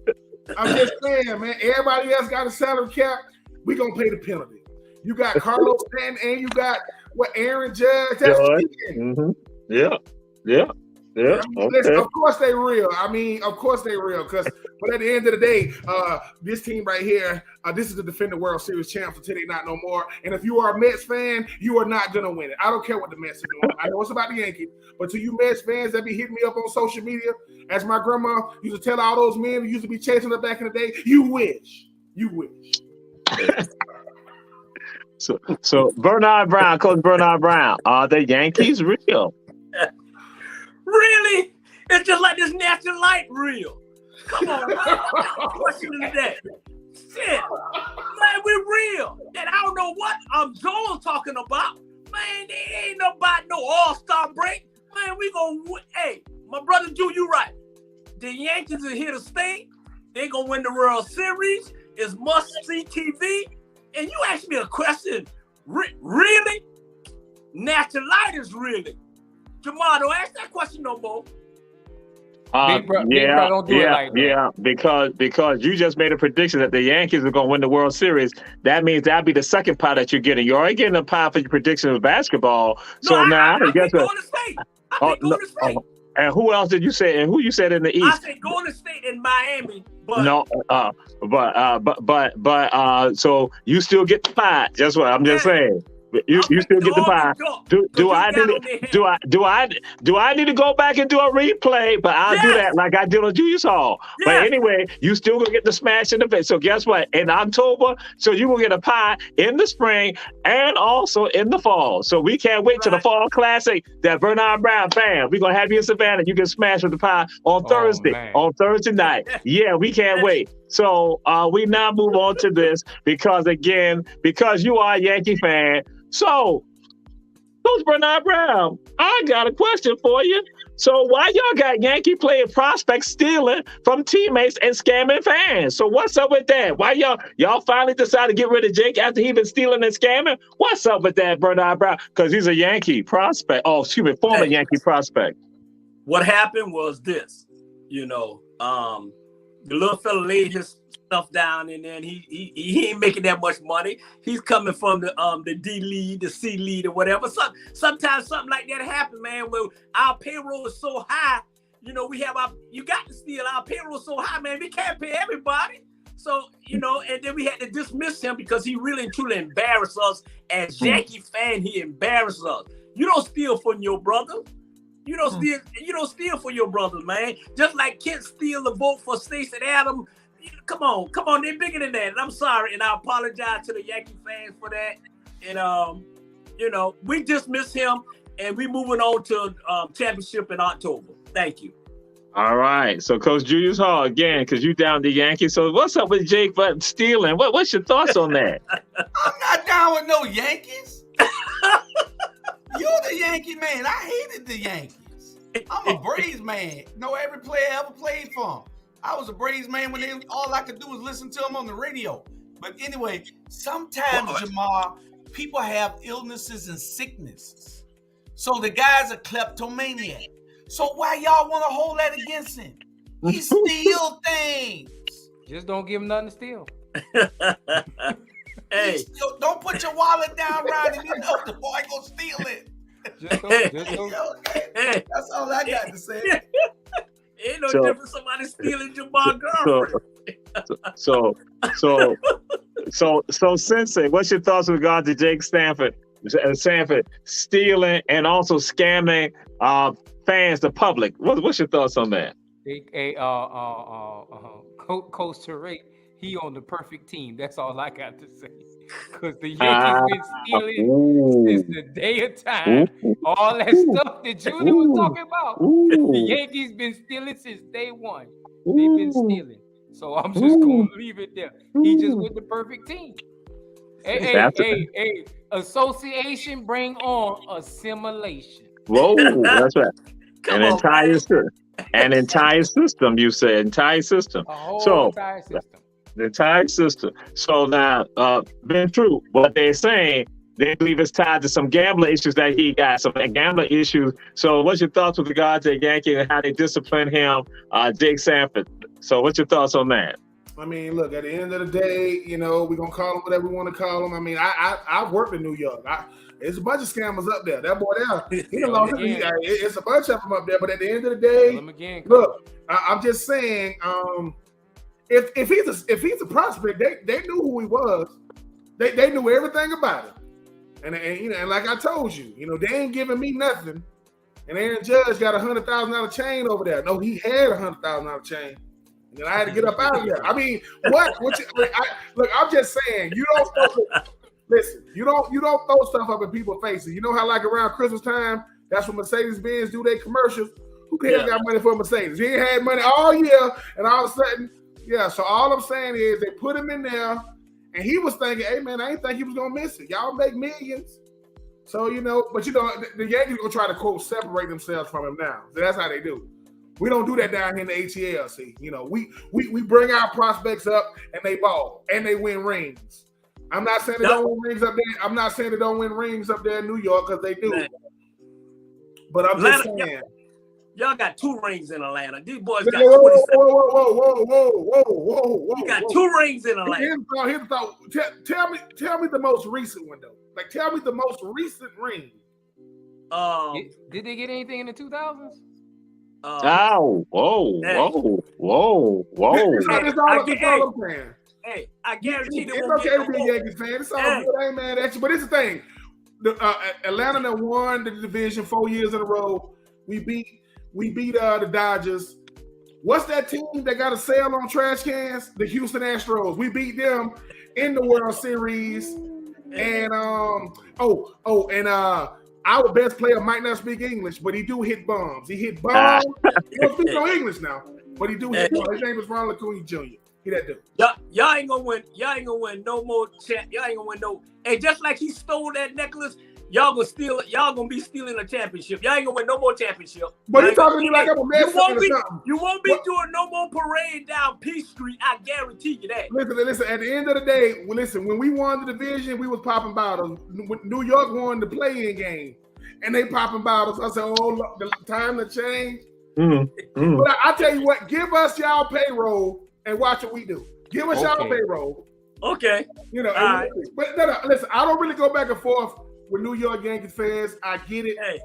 I'm just saying, man. Everybody else got a salary cap. We gonna pay the penalty. You got Carlos Stanton, and you got Aaron Judge. That's Yeah. Listen, of course they real. I mean, of course they real. But at the end of the day, this team right here, this is the defending World Series champs until they not no more. And if you are a Mets fan, you are not gonna win it. I don't care what the Mets are doing. I know it's about the Yankees, but to you Mets fans that be hitting me up on social media, as my grandma used to tell all those men who used to be chasing her back in the day, you wish. So Bernard Brown, Coach Bernard Brown, are the Yankees real? Really? It's just like this natural light real. Come on, man. Question of the day. Shit. Man, we real. And I don't know what Joel's talking about. Man, there ain't nobody no all-star break. Man, we gonna win. Hey, my brother Drew, you right. The Yankees are here to stay. They gonna win the World Series. It's must-see TV. And you asked me a question. Really? Natural light is really. Jamal, don't ask that question no more. Big bro don't do it like that. Because you just made a prediction that the Yankees are going to win the World Series. That means that'll be the second pie that you're getting. You're already getting a pie for your prediction of basketball. So now I guess Golden State. I think Golden State. And who else did you say? And who you said in the East? I said Golden State in Miami. But so you still get the pie. That's what I'm just saying. You still get the pie. Do I need to go back and do a replay? But I'll do that like I did on Julius Hall. Yes. But anyway, you still gonna get the smash in the face. So guess what? In October, so you will get a pie in the spring and also in the fall. So we can't wait till the fall classic that Bernard Brown fan. We're gonna have you in Savannah. You can smash with the pie on Thursday. On Thursday night. Yeah, we can't wait. So we now move on to this because you are a Yankee fan. So, Coach Bernard Brown, I got a question for you. So why y'all got Yankee player prospects stealing from teammates and scamming fans? So what's up with that? Why y'all finally decided to get rid of Jake after he been stealing and scamming? What's up with that, Bernard Brown? Because he's a Yankee prospect. Oh, excuse me, former Yankee prospect. What happened was this, the little fella laid his stuff down, and then he ain't making that much money. He's coming from the D league, the C league, or whatever. Sometimes something like that happen, man. Where our payroll is so high, you got to steal. Our payroll so high, man. We can't pay everybody. So and then we had to dismiss him because he really and truly embarrassed us as Yankee fan. He embarrassed us. You don't steal from your brother. You don't steal for your brother, man. Just like Kent steal the vote for Stacey Adams. Come on, they're bigger than that. And I'm sorry, and I apologize to the Yankee fans for that. And we dismiss him, and we moving on to championship in October. Thank you. All right. So Coach Julius Hall again, because you down the Yankees. So what's up with Jake Button stealing? What's your thoughts on that? I'm not down with no Yankees. You're the Yankee man. I hated the Yankees. I'm a Braves man. Know every player ever played for them. I was a Braves man when all I could do was listen to them on the radio. But anyway, sometimes, Jamal, people have illnesses and sicknesses. So the guy's a kleptomaniac. So why y'all want to hold that against him? He steal things. Just don't give him nothing to steal. Hey, don't put your wallet down, Ronnie. You know the boy gonna steal it. Just don't. Okay. That's all I got to say. Ain't no difference somebody stealing Jamal's girlfriend. So Sensei, what's your thoughts with regard to Jake Sanford stealing and also scamming fans, the public? What's your thoughts on that? Coach Terray, he on the perfect team. That's all I got to say. Because the Yankees been stealing since the day of time. All that stuff that Judy was talking about. The Yankees been stealing since day one. They've been stealing. So I'm just going to leave it there. He just with the perfect team. Hey, association bring on assimilation. Whoa, that's right. An entire system, you said. Entire system. A whole entire system. The entire system. So now, been true. What they're saying, they believe it's tied to some gambling issues that he got, some gambling issues. So what's your thoughts with regard to Yankee and how they discipline him, Jake Sanford? So what's your thoughts on that? I mean, look, at the end of the day, you know, we're going to call them whatever we want to call them. I mean, I've worked in New York. There's a bunch of scammers up there. That boy there, he done lost it. It's a bunch of them up there. But at the end of the day, look, I'm just saying, if he's a prospect, they knew who he was. They knew everything about him. And you know, and like I told you, you know, they ain't giving me nothing. And Aaron Judge got $100,000 chain over there. No, he had $100,000 chain. And then I had to get up out of there. I mean, look, I'm just saying, you don't throw stuff up in people's faces. You know how like around Christmas time, that's when Mercedes-Benz do their commercials. Who the hell got money for Mercedes? He ain't had money all year, and all of a sudden, yeah. So all I'm saying is they put him in there, and he was thinking, hey man, I didn't think he was gonna miss it. Y'all make millions. So, you know, but you know, the Yankees gonna try to quote separate themselves from him now. So that's how they do. We don't do that down here in the ATL. See, you know, we bring our prospects up and they ball and they win rings. I'm not saying they don't win rings up there. I'm not saying they don't win rings up there in New York because they do. Man. But I'm just saying. Y'all got 2 rings in Atlanta. These boys got 27. Whoa. You got 2 rings in Atlanta. Here's the thought. Tell me the most recent one though. Like, tell me the most recent ring. Did they get anything in the 2000s? Whoa. Hey, I guarantee they it's won't okay to be a Yankees fan. It's all good. I ain't mad at you. But it's the thing. Atlanta won the division 4 years in a row. We beat the Dodgers. What's that team that got a sale on trash cans? The Houston Astros. We beat them in the World Series. And our best player might not speak English, but he do hit bombs. He hit bombs. He don't speak no English now, but he do hit bombs. His name is Ron LaCunha Jr. He that dude. Y'all ain't gonna win. Y'all ain't gonna win no more. Y'all ain't gonna win no. Hey, just like he stole that necklace, y'all gonna steal it. Y'all gonna be stealing a championship. Y'all ain't gonna win no more championship. But you talking to me like I'm a mess. You won't be doing no more parade down Peace Street. I guarantee you that. Listen. At the end of the day, when we won the division, we was popping bottles. New York won the play-in game, and they popping bottles. I said, "Oh, look, the time to change." Mm-hmm. But I tell you what, give us y'all payroll and watch what we do. Give us y'all payroll. Okay. You know, but no, listen, I don't really go back and forth with New York Yankees fans. I get it. Hey.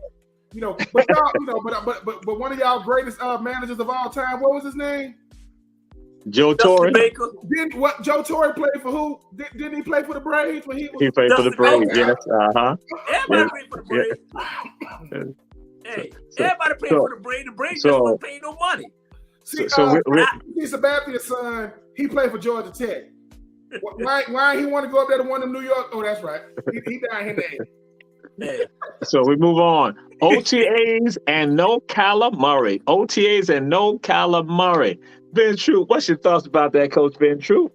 You know, but y'all, you know, but one of y'all greatest managers of all time, what was his name? Joe Torre. Joe Torre played for who? Didn't he play for the Braves when he played for the Braves, yes. Everybody played for the Braves. Hey, everybody played for the Braves. The Braves just wouldn't pay no money. See, Sabathia's son, he played for Georgia Tech. Why he want to go up there to one of New York? Oh, that's right. He down here there. So we move on. OTAs and no Kyler Murray. OTAs and no Kyler Murray. Ben True, what's your thoughts about that, Coach Ben True?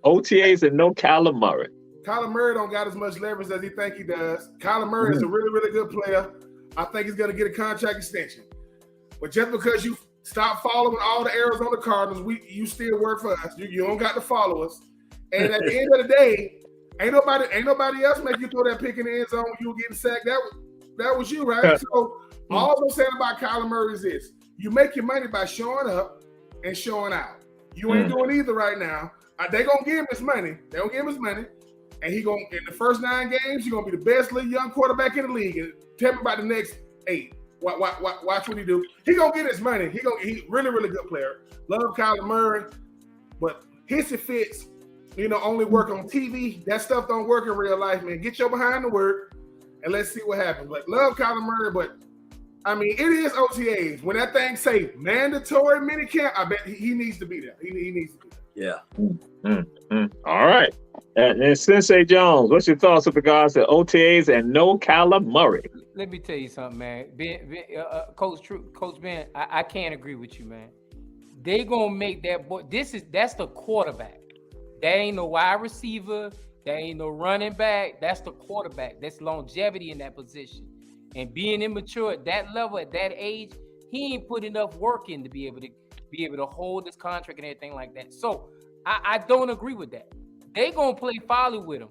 OTAs and no Kyler Murray. Kyler Murray don't got as much leverage as he think he does. Kyler Murray is a really, really good player. I think he's going to get a contract extension. But just because you stop following all the Arizona Cardinals, you still work for us. You don't got to follow us. And at the end of the day, ain't nobody else make you throw that pick in the end zone. You were getting sacked. That was you, right? So all I'm saying about Kyler Murray is this: you make your money by showing up and showing out. You ain't doing either right now. They gonna give him his money. They gonna give him his money, and he gonna in the first 9 games, he's gonna be the best little young quarterback in the league. And tell me about the next 8. Watch what he do. He gonna get his money. He really, really good player. Love Kyler Murray, but hissy fits. You know, only work on TV. That stuff don't work in real life, man. Get your behind to work, and let's see what happens. But love Kyler Murray, but I mean, it is OTAs. When that thing say mandatory minicamp, I bet he needs to be there. He needs to be there. Yeah. All right. And Sensei Jones, what's your thoughts with regards to OTAs and no Kyler Murray? Let me tell you something, man. Coach Ben, I can't agree with you, man. They gonna make that boy. That's the quarterback. That ain't no wide receiver. That ain't no running back. That's the quarterback. That's longevity in that position. And being immature at that level, at that age, he ain't put enough work in to be able to hold this contract and everything like that. So I don't agree with that. They gonna play folly with him.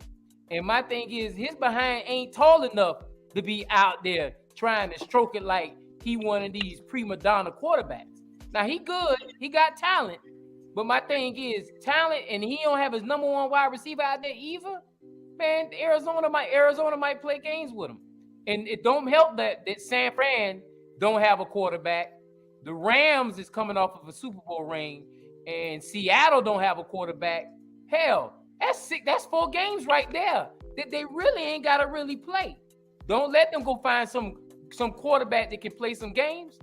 And my thing is, his behind ain't tall enough to be out there trying to stroke it like he one of these prima donna quarterbacks. Now he good. He got talent. But my thing is talent, and he don't have his number one wide receiver out there either. Man, Arizona might play games with him. And it don't help that San Fran don't have a quarterback. The Rams is coming off of a Super Bowl ring, and Seattle don't have a quarterback. Hell, that's 4 games right there that they really ain't got to really play. Don't let them go find some quarterback that can play some games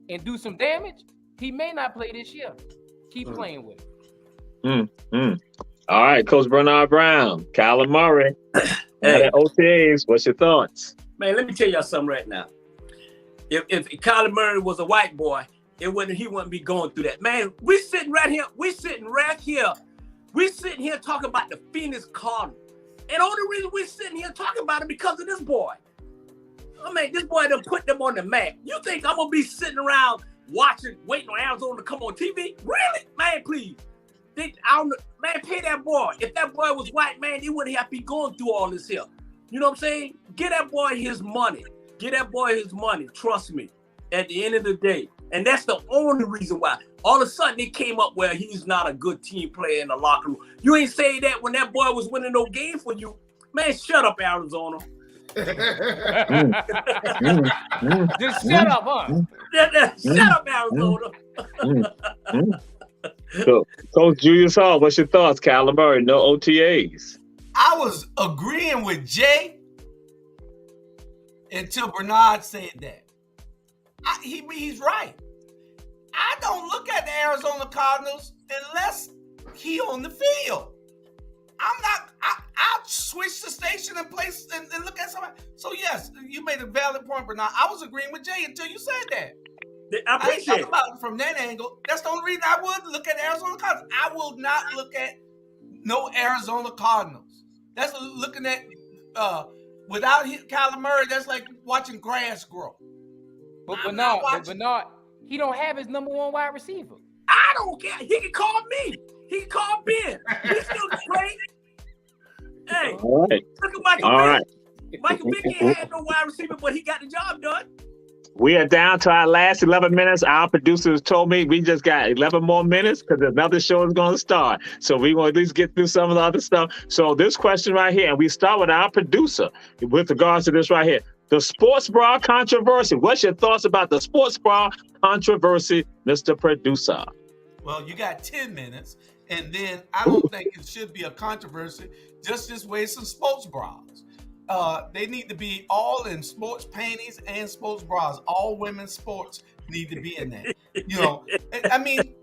and do some damage. He may not play this year. Keep playing with him. All right, Coach Bernard Brown, Kyler Murray, Hey. OTAs. What's your thoughts? Man, let me tell y'all something right now. If Kyler Murray was a white boy, he wouldn't be going through that. Man, we sitting here talking about the Phoenix Cardinals. And the only reason we're sitting here talking about it because of this boy. I mean, this boy done put them on the map. You think I'm gonna be sitting around waiting on Arizona to come on TV? Really? Man, please. Man, pay that boy. If that boy was white, man, he wouldn't have to be going through all this here. You know what I'm saying? Get that boy his money. Trust me. At the end of the day. And that's the only reason why. All of a sudden, it came up where he's not a good team player in the locker room. You ain't say that when that boy was winning no game for you. Man, shut up, Arizona. Just shut up, huh? Shut up, Arizona. So, Coach Julius Hall, what's your thoughts? Kyler Murray, no OTAs. I was agreeing with Jay until Bernard said that. He's right. I don't look at the Arizona Cardinals unless he on the field. I'll switch the station and place and look at somebody. So yes, you made a valid point, Bernard. I was agreeing with Jay until you said that. I appreciate it. About it from that angle. That's the only reason I would look at the Arizona Cardinals. I will not look at no Arizona Cardinals. That's looking at without Kyler Murray. That's like watching grass grow. But Bernard, he don't have his number one wide receiver. I don't care. He can call me. He can call Ben. He's still great. Hey, all right. Look at Michael all Vick. right. Michael Vick ain't had no wide receiver, but he got the job done. We are down to our last 11 minutes. Our producers told me we just got 11 more minutes because another show is going to start. So we want to at least get through some of the other stuff. So this question right here, and we start with our producer with regards to this right here. The sports bra controversy. What's your thoughts about the sports bra controversy, Mr. Producer? Well, you got 10 minutes, and then I don't think it should be a controversy. Just this way, some sports bras. They need to be all in sports panties and sports bras. All women's sports need to be in there. You know, I mean,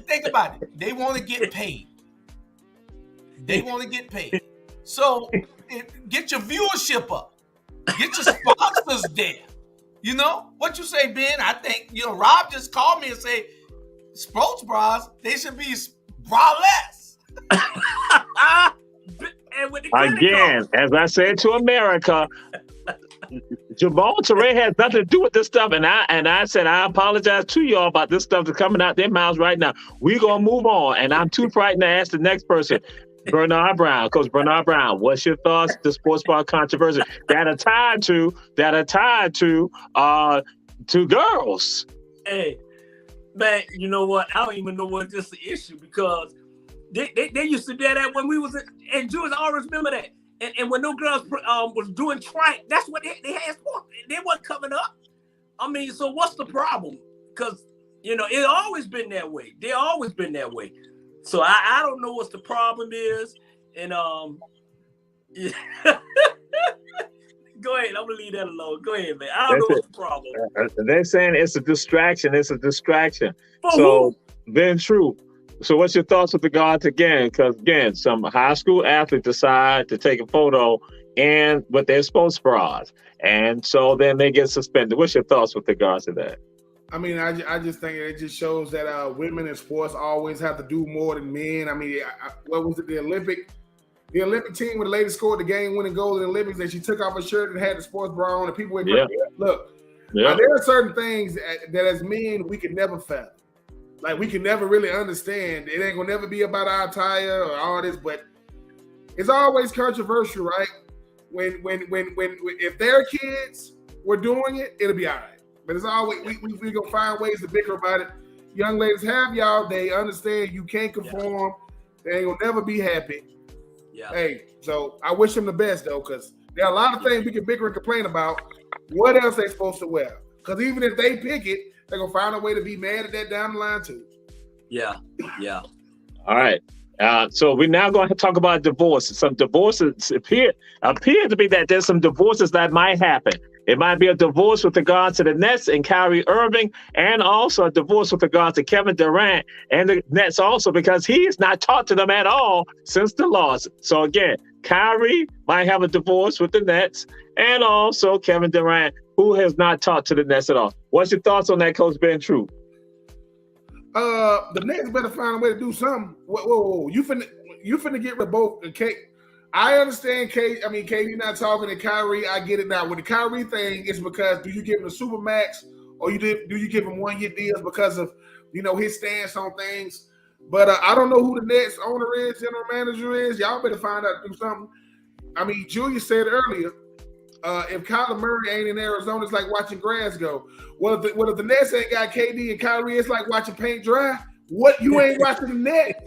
think about it. They want to get paid. So get your viewership up. Get your sponsors there. You know what you say, Ben? I think Rob just called me and say sports bras, they should be braless. Again, as I said to America, Jamal Touré has nothing to do with this stuff, and I said I apologize to y'all about this stuff that's coming out their mouths right now. We're gonna move on, and I'm too frightened to ask the next person. Bernard Brown, Coach Bernard Brown, what's your thoughts to sports bra controversy that are tied to girls? Hey, man, you know what? I don't even know what this is the issue because they used to do that when we was in Jewish. I always remember that. And when no girls was doing track, that's what they had sport. They wasn't coming up. I mean, so what's the problem? Because it always been that way. They always been that way. So I don't know what the problem is. And yeah. Go ahead. I'm gonna leave that alone. Go ahead, man. I don't know what's the problem. They're saying it's a distraction. For so who? Then true. So what's your thoughts with regards again? Because again, some high school athletes decide to take a photo and with their sports bras, and so then they get suspended. What's your thoughts with regards to that? I mean, I just think it just shows that women in sports always have to do more than men. I mean, what was it? The Olympic team when the lady scored the game-winning goal in the Olympics, that she took off her shirt and had the sports bra on, and people went, look. Yeah. There are certain things that as men we can never fathom. Like we can never really understand. It ain't gonna never be about our attire or all this, but it's always controversial, right? When if their kids were doing it, it'll be all right. But it's always we gonna find ways to bicker about it. young ladies have y'all. They understand you can't conform. They will never be happy. Yeah. Hey, so I wish them the best though, because there are a lot of things we can bicker and complain about. What else they supposed to wear? Because even if they pick it, they're gonna find a way to be mad at that down the line too. Yeah. Yeah. All right. So we're now going to talk about divorces. Some divorces appear to be that there's some divorces that might happen. It might be a divorce with regard to the Nets and Kyrie Irving, and also a divorce with regard to Kevin Durant and the Nets also, because he has not talked to them at all since the loss. So again, Kyrie might have a divorce with the Nets, and also Kevin Durant, who has not talked to the Nets at all. What's your thoughts on that, Coach Ben True? The Nets better find a way to do something. Whoa. You finna get rid of both. I understand KD not talking to Kyrie. I get it now. With the Kyrie thing, it's because do you give him a super max or do you give him 1 year deals because of his stance on things? But I don't know who the Nets owner is, general manager is. Y'all better find out, do something. I mean, Julius said earlier, if Kyler Murray ain't in Arizona, it's like watching grass go. Well, if the Nets ain't got KD and Kyrie, it's like watching paint dry. What, you ain't watching the net?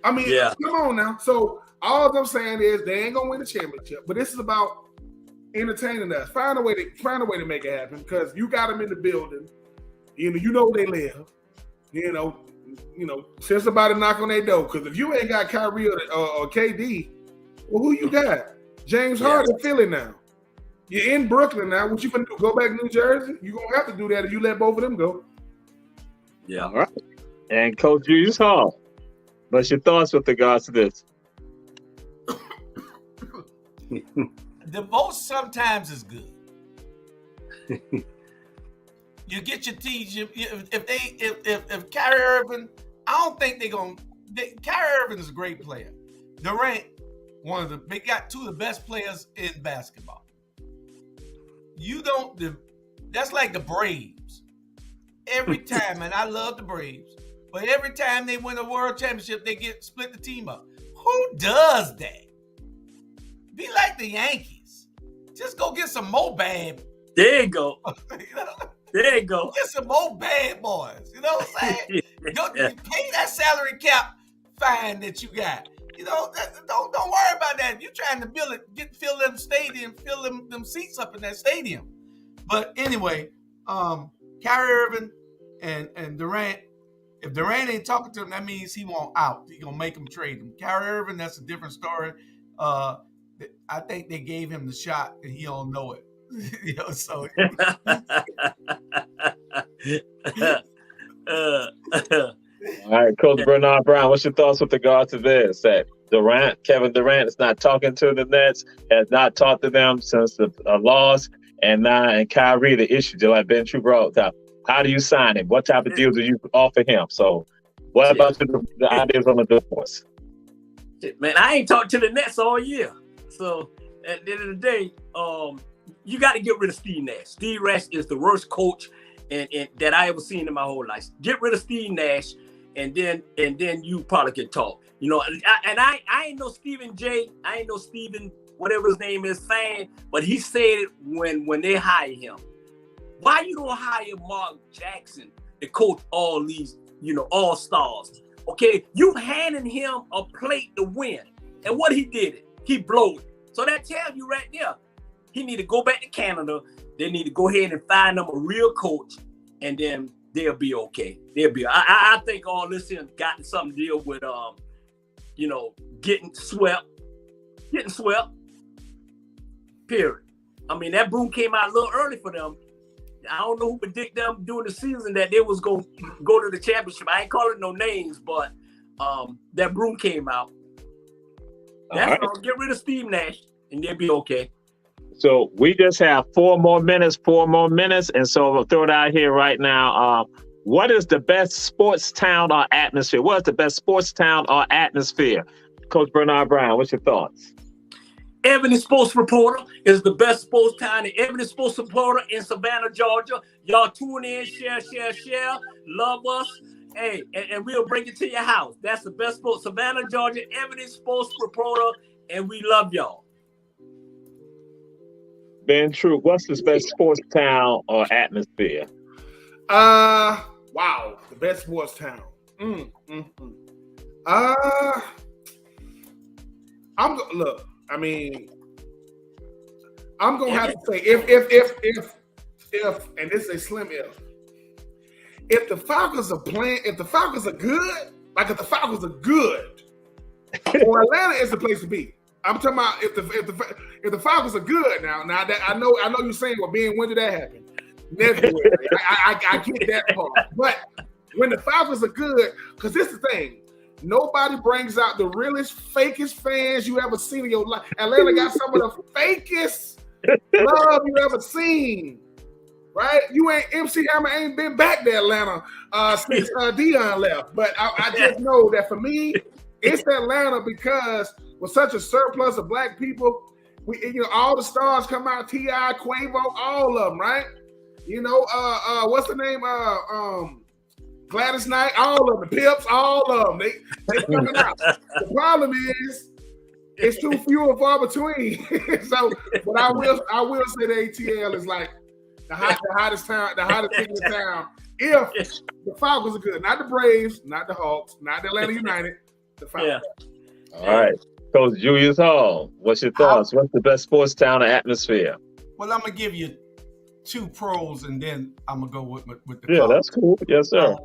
I mean, Come on now. So all I'm saying is they ain't gonna win the championship, but this is about entertaining us. Find a way to make it happen, because you got them in the building. You know where they live. Send somebody knock on their door. Because if you ain't got Kyrie or KD, well, who you got? James Harden, Philly now. You're in Brooklyn now. What you gonna do? Go back to New Jersey? You're gonna have to do that if you let both of them go. Yeah. All right. And Coach Julius Hall, what's your thoughts with regards to this? Divorce sometimes is good. You get your team. If Kyrie Irving, I don't think they're gonna. Kyrie Irving is a great player. Durant, they got two of the best players in basketball. That's like the Braves. Every time, and I love the Braves, but every time they win a world championship, they split the team up. Who does that? Be like the Yankees. Just go get some more bad. There you go. There you go. Get some more bad boys. You know what I'm saying? Go pay that salary cap fine that you got. Don't worry about that. You're trying to fill them stadium, fill them seats up in that stadium. But anyway, Kyrie Irving and Durant, if Durant ain't talking to him, that means he won't out. He gonna make him trade him. Kyrie Irving, that's a different story. I think they gave him the shot and he don't know it. So all right, Coach Bernard Brown, what's your thoughts with regard to this? That Kevin Durant is not talking to the Nets, has not talked to them since the loss, and Kyrie, the issue, just like Ben True brought up. How do you sign him? What type of deal do you offer him? So, what about the ideas on the divorce? Man, I ain't talked to the Nets all year. So, at the end of the day, you got to get rid of Steve Nash. Steve Nash is the worst coach and that I ever seen in my whole life. Get rid of Steve Nash, and then you probably can talk. I ain't no Stephen J. I ain't no Stephen whatever his name is fan, but he said it when they hire him. Why you don't hire Mark Jackson to coach all these all stars? Okay, you handing him a plate to win, and what he did he blew it. So that tells you right there, he need to go back to Canada. They need to go ahead and find them a real coach, and then they'll be okay. I think all this has got something to deal with, getting swept. Period. I mean, that broom came out a little early for them. I don't know who predict them during the season that they was going to go to the championship. I ain't calling no names, but that broom came out. That's all. Get rid of Steve Nash, and they'll be okay. So we just have 4 more minutes, and so we'll throw it out here right now. What is the best sports town or atmosphere? What is the best sports town or atmosphere? Coach Bernard Brown, what's your thoughts? Ebony Sports Reporter is the best sports town. The Ebony Sports Reporter in Savannah, Georgia. Y'all tune in, share. Love us. Hey, and we'll bring it to your house. That's the best sports. Savannah, Georgia, Ebony Sports Reporter, and we love y'all. Ben True, what's the best sports town or atmosphere? Wow, Wow, the best sports town. I'm look. I mean, I'm gonna have to say if, and this is a slim if the Falcons are playing, if the Falcons are good, like if the Falcons are good, or Atlanta is the place to be. I'm talking about if the Falcons are good now that I know you're saying, well, Ben, when did that happen? February. I get that part. But when the Falcons are good, because this is the thing, nobody brings out the realest, fakest fans you ever seen in your life. Atlanta got some of the fakest love you ever seen. Right? MC Hammer ain't been back to Atlanta since Dion left. But I just know that for me, it's Atlanta because with such a surplus of black people, all the stars come out, T.I., Quavo, all of them, right? What's the name? Gladys Knight, all of them, the Pips, all of them. They coming out. The problem is it's too few and far between. So, but I will say the ATL is like the hottest town, the hottest thing in the town. If the Falcons are good, not the Braves, not the Hawks, not the Atlanta United, the Falcons. Yeah. All right, Coach Julius Hall, what's your thoughts? What's the best sports town or atmosphere? Well, I'm gonna give you 2 pros, and then I'm gonna go with the cons. That's cool. Yes, sir.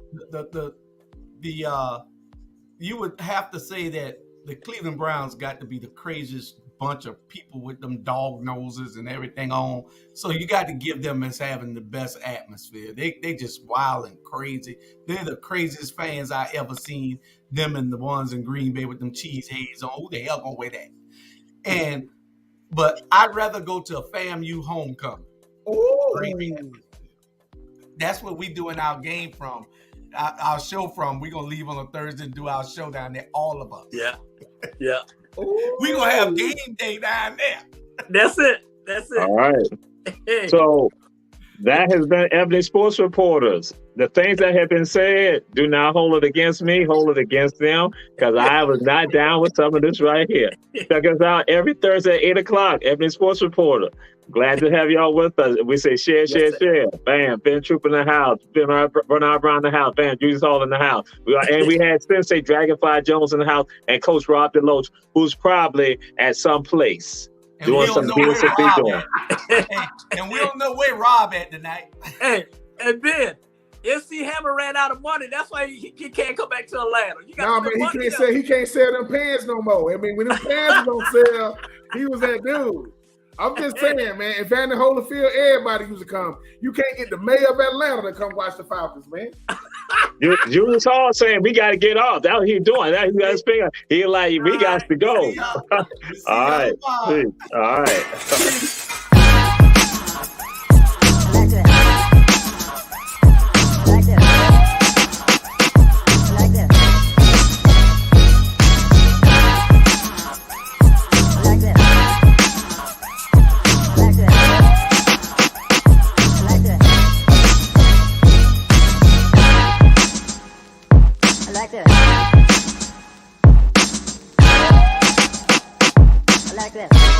You would have to say that the Cleveland Browns got to be the craziest bunch of people with them dog noses and everything on. So you got to give them as having the best atmosphere. They just wild and crazy. They're the craziest fans I ever seen. Them and the ones in Green Bay with them cheese heads on. Who the hell gonna wear that? But I'd rather go to a FAMU homecoming. Ooh. That's what we doing our game from, our show from. We're gonna leave on a Thursday and do our show down there, all of us. Yeah. We're gonna have game day down there. That's it. All right. So that has been Ebony Sports Reporters. The things that have been said, do not hold it against me, hold it against them, because I was not down with some of this right here. Check us out every Thursday at 8 o'clock, Ebony Sports Reporter. Glad to have y'all with us. We say share. Bam, Ben Troop in the house, Bernard Brown in the house, bam, Julius Hall in the house. We had Sensei Dragonfly Jones in the house and Coach Rob DeLoach, who's probably at some place doing some BSFB doing. And we don't know where Rob at tonight. Hey, and Ben, MC Hammer ran out of money. That's why he can't come back to Atlanta. He can't sell them pants no more. I mean, when them pants don't sell, he was that dude. I'm just saying, man, if Van Holyfield, everybody used to come. You can't get the mayor of Atlanta to come watch the Falcons, man. Julius Hall saying we got to get off. That's what he's doing. That he got to speak. He like, we got to go. All right. All right. Like this.